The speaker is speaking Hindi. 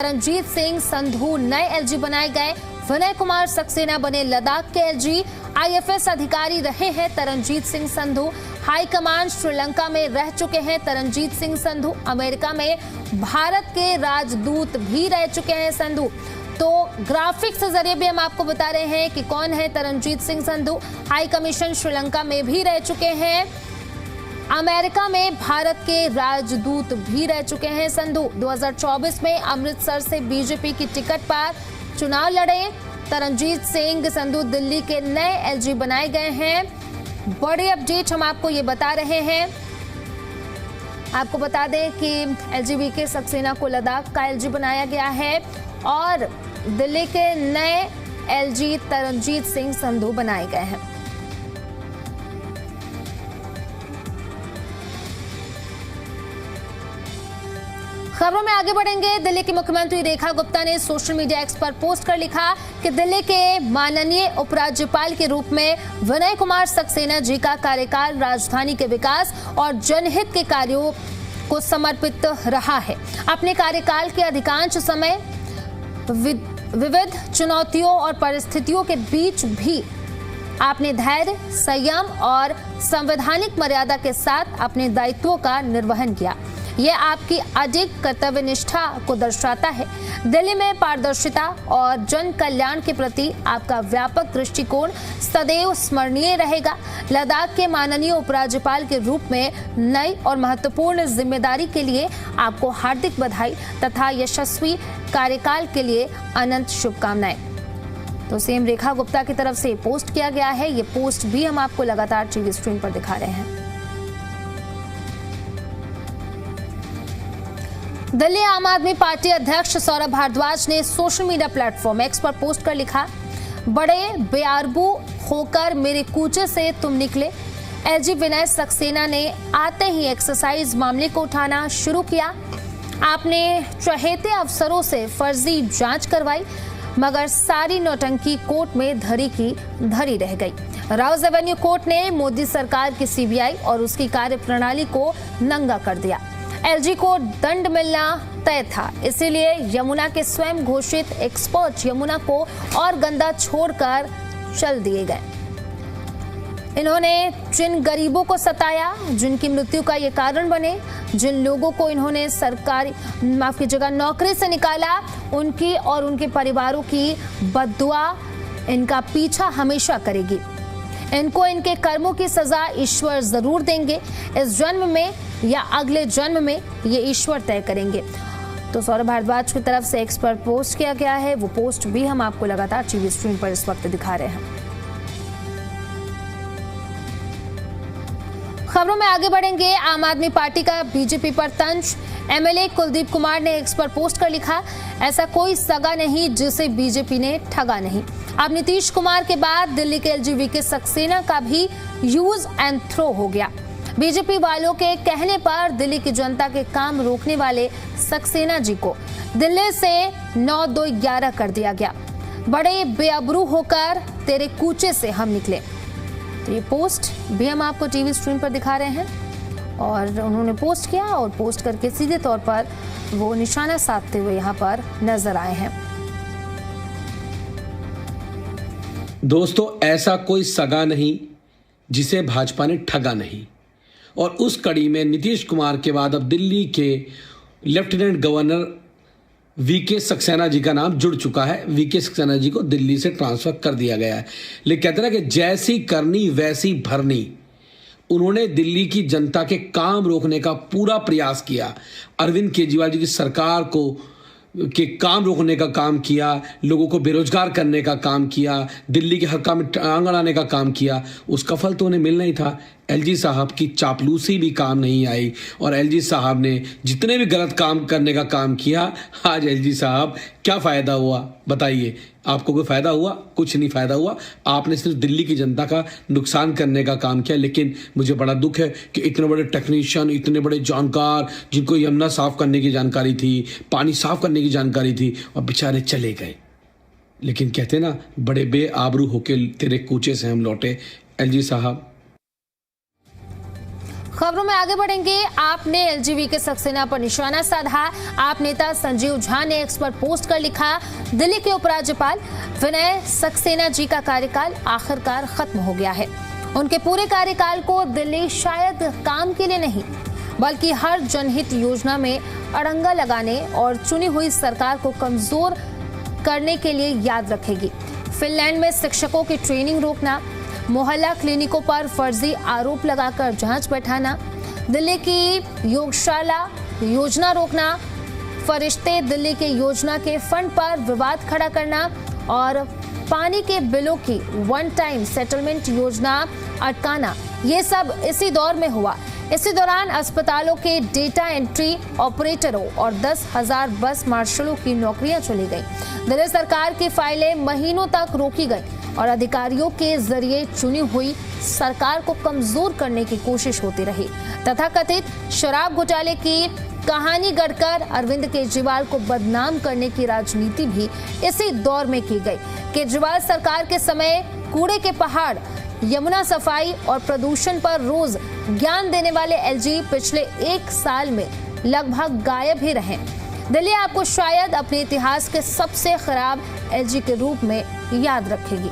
रणजीत सिंह संधू नए एलजी बनाए गए। विनय कुमार सक्सेना बने लद्दाख के एलजी। आईएफएस अधिकारी रहे हैं तरनजीत सिंह संधू। हाई कमांड श्रीलंका में रह चुके हैं तरनजीत सिंह संधू। अमेरिका में भारत के राजदूत भी रह चुके हैं संधू। तो ग्राफिक्स के जरिए भी हम आपको बता रहे हैं कि कौन है तरनजीत सिंह संधू। हाई कमीशन श्रीलंका में भी रह चुके हैं। अमेरिका में भारत के राजदूत भी रह चुके हैं संधू। 2024 में अमृतसर से बीजेपी की टिकट पर चुनाव लड़े तरनजीत सिंह संधू दिल्ली के नए एलजी बनाए गए हैं। बड़ी अपडेट हम आपको ये बता रहे हैं। आपको बता दें कि एलजी सक्सेना को लद्दाख का एलजी बनाया गया है और दिल्ली के नए एलजी तरनजीत सिंह संधू बनाए गए हैं। खबरों में आगे बढ़ेंगे। दिल्ली की मुख्यमंत्री रेखा गुप्ता ने सोशल मीडिया एक्स पर पोस्ट कर लिखा कि दिल्ली के माननीय उपराज्यपाल के रूप में विनय कुमार सक्सेना जी का कार्यकाल राजधानी के विकास और जनहित के कार्यों को समर्पित रहा है। अपने कार्यकाल के अधिकांश समय विविध चुनौतियों और परिस्थितियों के बीच भी आपने धैर्य, संयम और संवैधानिक मर्यादा के साथ अपने दायित्वों का निर्वहन किया। यह आपकी अडिग कर्तव्य निष्ठा को दर्शाता है। दिल्ली में पारदर्शिता और जन कल्याण के प्रति आपका व्यापक दृष्टिकोण सदैव स्मरणीय रहेगा। लद्दाख के माननीय उपराज्यपाल के रूप में नई और महत्वपूर्ण जिम्मेदारी के लिए आपको हार्दिक बधाई तथा यशस्वी कार्यकाल के लिए अनंत शुभकामनाएं। तो सीएम रेखा गुप्ता की तरफ से पोस्ट किया गया है। ये पोस्ट भी हम आपको लगातार टीवी स्क्रीन पर दिखा रहे हैं। दिल्ली आम आदमी पार्टी अध्यक्ष सौरभ भारद्वाज ने सोशल मीडिया प्लेटफॉर्म एक्स पर पोस्ट कर लिखा, बड़े बेआरबू होकर मेरे कूचे से तुम निकले। एलजी विनय सक्सेना ने आते ही एक्सरसाइज मामले को उठाना शुरू किया। आपने चहेते अफसरों से फर्जी जांच करवाई, मगर सारी नौटंकी कोर्ट में धरी की धरी रह गई। राउज एवेन्यू कोर्ट ने मोदी सरकार की सीबीआई और उसकी कार्यप्रणाली को नंगा कर दिया। एलजी को दंड मिलना तय था, इसीलिए यमुना के स्वयं घोषित एक्सपर्ट यमुना को और गंदा छोड़कर चल दिए गए। इन्होंने जिन गरीबों को सताया, जिनकी मृत्यु का ये कारण बने, जिन लोगों को इन्होंने सरकारी माफ कीजिएगा नौकरी से निकाला, उनकी और उनके परिवारों की बद्दुआ इनका पीछा हमेशा करेगी। इनको इनके कर्मों की सजा ईश्वर जरूर देंगे। इस जन्म में या अगले जन्म में ये ईश्वर तय करेंगे। तो सौरभ भारद्वाज की तरफ से एक्स पर पोस्ट किया गया है। वो पोस्ट भी हम आपको लगातार टीवी स्क्रीन पर इस वक्त दिखा रहे हैं। खबरों में आगे बढ़ेंगे। आम आदमी पार्टी का बीजेपी पर तंज। एमएलए कुलदीप कुमार ने एक्स पर पोस्ट कर लिखा, ऐसा कोई सगा नहीं जिसे बीजेपी ने ठगा नहीं। अब नीतीश कुमार के बाद दिल्ली के एलजी सक्सेना का भी यूज एंड थ्रो हो गया। बीजेपी वालों के कहने पर दिल्ली की जनता के काम रोकने वाले सक्सेना जी को दिल्ली से 9-2-11 कर दिया गया। बड़े बेअबरू होकर तेरे कूचे से हम निकले। तो ये पोस्ट भी हम आपको टीवी स्क्रीन पर दिखा रहे हैं और उन्होंने पोस्ट किया और पोस्ट करके सीधे तौर पर वो निशाना साधते हुए यहाँ पर नजर आए हैं। दोस्तों, ऐसा कोई सगा नहीं जिसे भाजपा ने ठगा नहीं। और उस कड़ी में नीतीश कुमार के बाद अब दिल्ली के lieutenant governor VK Saxena ji का नाम जुड़ चुका है। वीके सक्सेना जी को दिल्ली से ट्रांसफर कर दिया गया है। लेकिन कहते हैं कि जैसी करनी वैसी भरनी। उन्होंने दिल्ली की जनता के काम रोकने का पूरा प्रयास किया। अरविंद केजरीवाल जी की सरकार को के काम रोकने का काम किया, लोगों को बेरोजगार करने का काम किया, दिल्ली के हर काम में टांग अड़ाने का काम किया। उसका फल तो उन्हें मिलना ही था। एलजी साहब की चापलूसी भी काम नहीं आई और एलजी साहब ने जितने भी गलत काम करने का काम किया, आज एलजी साहब क्या फ़ायदा हुआ बताइए? आपको कोई फ़ायदा हुआ? कुछ नहीं फ़ायदा हुआ। आपने सिर्फ दिल्ली की जनता का नुकसान करने का काम किया। लेकिन मुझे बड़ा दुख है कि इतने बड़े टेक्नीशियन, इतने बड़े जानकार, जिनको यमुना साफ़ करने की जानकारी थी, पानी साफ़ करने की जानकारी थी, और बेचारे चले गए। लेकिन कहते ना, बड़े बेआबरू होके तेरे कूचे से हम लौटे। एलजी साहब खबरों में आगे बढ़ेंगे। आपने एलजीवी के सक्सेना पर निशाना साधा। आप नेता संजीव झा ने एक्स पर पोस्ट कर लिखा, दिल्ली के उपराज्यपाल विनय सक्सेना जी का कार्यकाल आखिरकार खत्म हो गया है। उनके पूरे कार्यकाल को दिल्ली शायद काम के लिए नहीं बल्कि हर जनहित योजना में अड़ंगा लगाने और चुनी हुई सरकार को कमजोर करने के लिए याद रखेगी। फिनलैंड में शिक्षकों की ट्रेनिंग रोकना, मोहल्ला क्लिनिकों पर फर्जी आरोप लगाकर जांच बैठाना, दिल्ली की योगशाला योजना रोकना, फरिश्ते दिल्ली के योजना के फंड पर विवाद खड़ा करना और पानी के बिलों की वन टाइम सेटलमेंट योजना अटकाना, ये सब इसी दौर में हुआ। इसी दौरान अस्पतालों के डेटा एंट्री ऑपरेटरों और 10,000 बस मार्शलों की नौकरियां चली गई। दिल्ली सरकार की फाइलें महीनों तक रोकी गई और अधिकारियों के जरिए चुनी हुई सरकार को कमजोर करने की कोशिश होती रही। तथाकथित शराब घोटाले की कहानी गढ़कर अरविंद केजरीवाल को बदनाम करने की राजनीति भी इसी दौर में की गई। केजरीवाल सरकार के समय कूड़े के पहाड़, यमुना सफाई और प्रदूषण पर रोज ज्ञान देने वाले एलजी पिछले 1 साल में लगभग गायब ही रहे। दिल्ली आपको शायद अपने इतिहास के सबसे खराब एलजी के रूप में याद रखेगी।